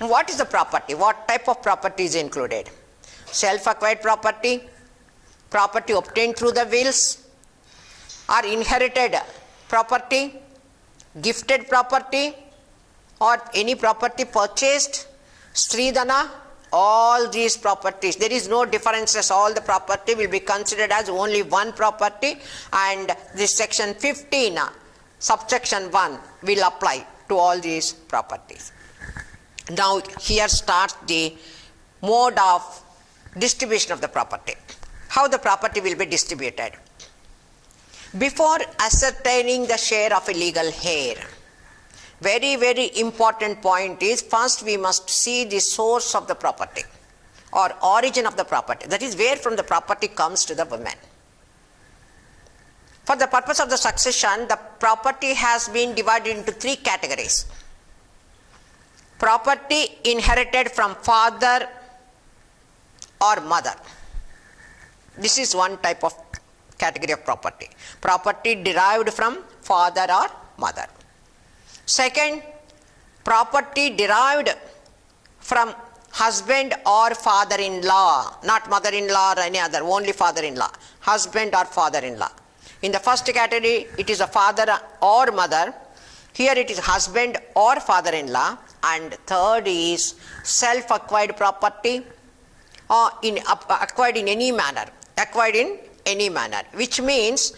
What is the property? What type of property is included? Self-acquired property, property obtained through the wills, or inherited property, gifted property, or any property purchased, Sridhana, all these properties. There is no differences. All the property will be considered as only one property, and this section 15, subsection 1 will apply to all these properties. Now here starts the mode of distribution of the property. How the property will be distributed. Before ascertaining the share of a legal heir, very important point is, first we must see the source of the property or origin of the property. That is where from the property comes to the women. For the purpose of the succession, the property has been divided into 3 categories. Property inherited from father or mother. This is one type of category of property. Property derived from father or mother. Second, property derived from husband or father-in-law, not mother-in-law or any other, only father-in-law, husband or father-in-law. In the first category, it is a father or mother. Here it is husband or father-in-law. And third is self-acquired property, or acquired in any manner, which means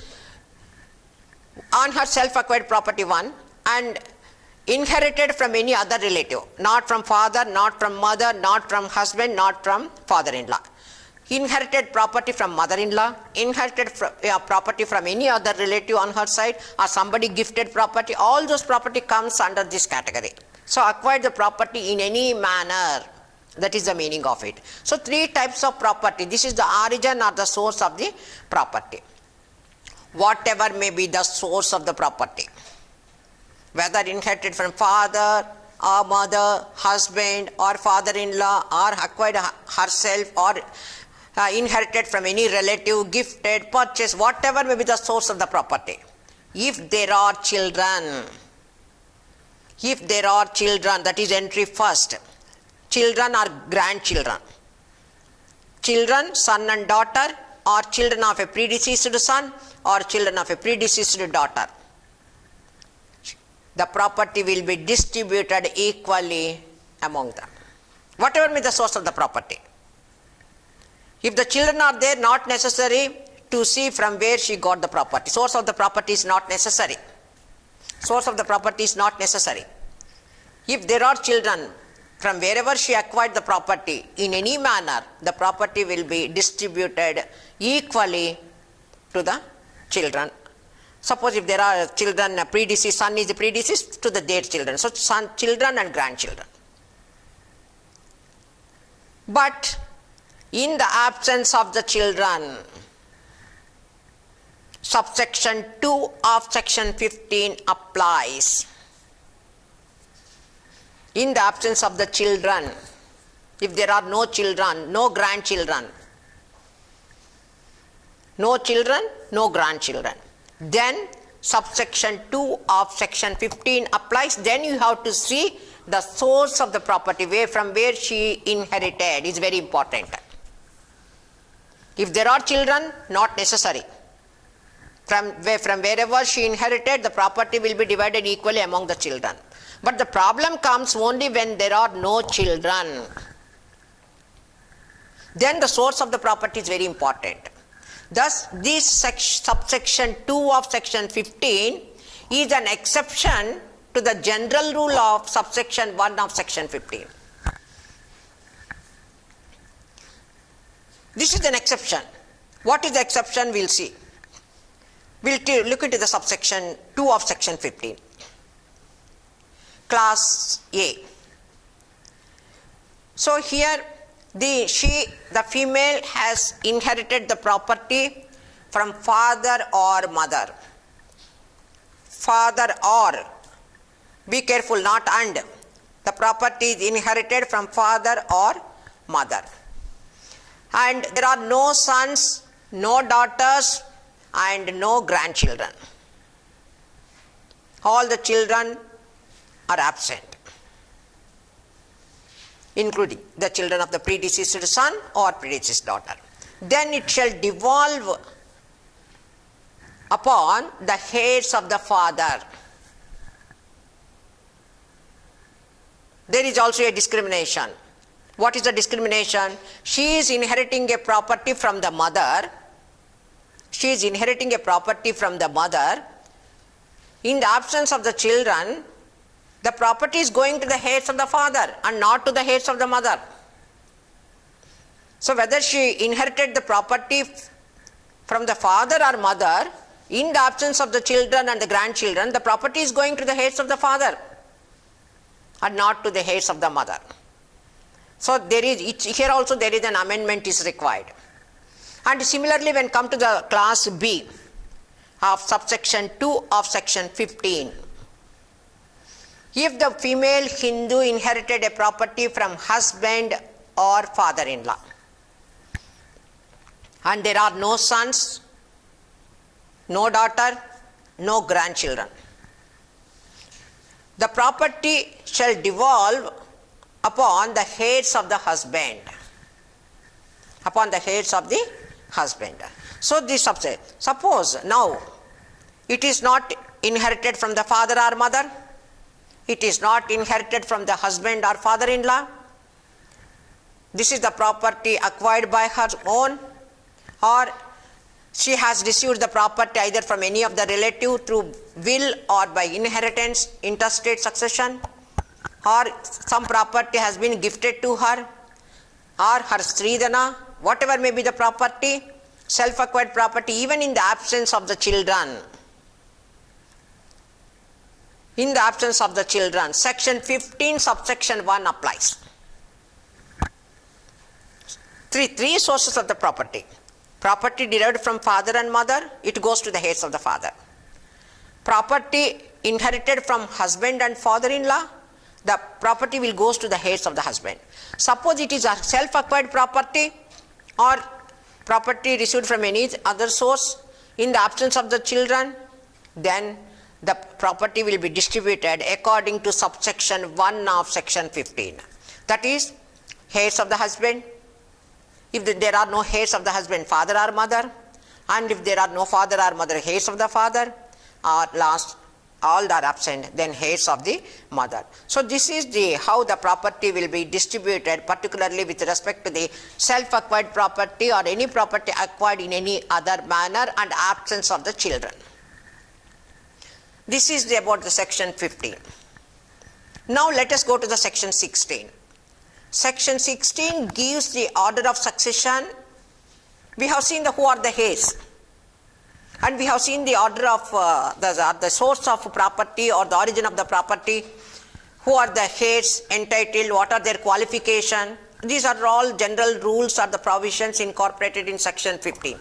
on her self-acquired property 1, and inherited from any other relative, not from father, not from mother, not from husband, not from father-in-law. Inherited property from mother-in-law, inherited property from any other relative on her side, or somebody gifted property, all those property comes under this category. So acquired the property in any manner, that is the meaning of it. So 3 types of property. This is the origin or the source of the property. Whatever may be the source of the property, whether inherited from father or mother, husband or father-in-law, or acquired herself, or inherited from any relative, gifted, purchased, whatever may be the source of the property. If there are children, that is entry first. Children or grandchildren. Children, son and daughter, or children of a predeceased son, or children of a predeceased daughter. The property will be distributed equally among them. Whatever may be the source of the property. If the children are there, not necessary to see from where she got the property. Source of the property is not necessary. Source of the property is not necessary. If there are children, from wherever she acquired the property, in any manner, the property will be distributed equally to the children. Suppose if there are children, predeceased, son is the predeceased to their children. So son, children and grandchildren. But in the absence of the children, subsection 2 of section 15 applies. In the absence of the children, if there are no children, no grandchildren, no children, no grandchildren, then subsection 2 of section 15 applies. Then you have to see the source of the property, from where she inherited, is very important. If there are children, not necessary. From wherever she inherited, the property will be divided equally among the children. But the problem comes only when there are no children. Then the source of the property is very important. Thus, this subsection 2 of section 15 is an exception to the general rule of subsection 1 of section 15. This is an exception. What is the exception? We'll see. We'll look into the subsection 2 of section 15. Class A. So here the female has inherited the property from father or mother. Father or, be careful, not and. The property is inherited from father or mother. And there are no sons, no daughters, and no grandchildren. All the children are absent. including the children of the predeceased son or predeceased daughter. Then it shall devolve upon the heirs of the father. There is also a discrimination. What is the discrimination? She is inheriting a property from the mother. She is inheriting a property from the mother. In the absence of the children, the property is going to the heirs of the father and not to the heirs of the mother. So whether she inherited the property from the father or mother, in the absence of the children and the grandchildren, the property is going to the heirs of the father and not to the heirs of the mother. So there is, here also there is an amendment is required. And similarly, when come to the class B of subsection 2 of section 15, if the female Hindu inherited a property from husband or father-in-law, and there are no sons, no daughter, no grandchildren, the property shall devolve upon the heirs of the husband. Upon the heirs of the husband. So this subset. Suppose now it is not inherited from the father or mother. It is not inherited from the husband or father-in-law. This is the property acquired by her own, or she has received the property either from any of the relative through will or by inheritance, intestate succession, or some property has been gifted to her, or her Sridhana, whatever may be the property, self-acquired property, even in the absence of the children. In the absence of the children, section 15 subsection 1 applies. Three sources of the property. Property derived from father and mother, it goes to the heirs of the father. Property inherited from husband and father-in-law, the property will goes to the heirs of the husband. Suppose it is a self-acquired property or property received from any other source in the absence of the children, then the property will be distributed according to subsection 1 of section 15. That is, heirs of the husband. If there are no heirs of the husband, father or mother, and if there are no father or mother, heirs of the father, or last, all are absent, then heirs of the mother. So this is the how the property will be distributed, particularly with respect to the self-acquired property or any property acquired in any other manner and absence of the children. This is about the section 15. Now let us go to the section 16. Section 16 gives the order of succession. We have seen who are the heirs, and we have seen the order of the source of property or the origin of the property, who are the heirs entitled, what are their qualification. These are all general rules or the provisions incorporated in section 15.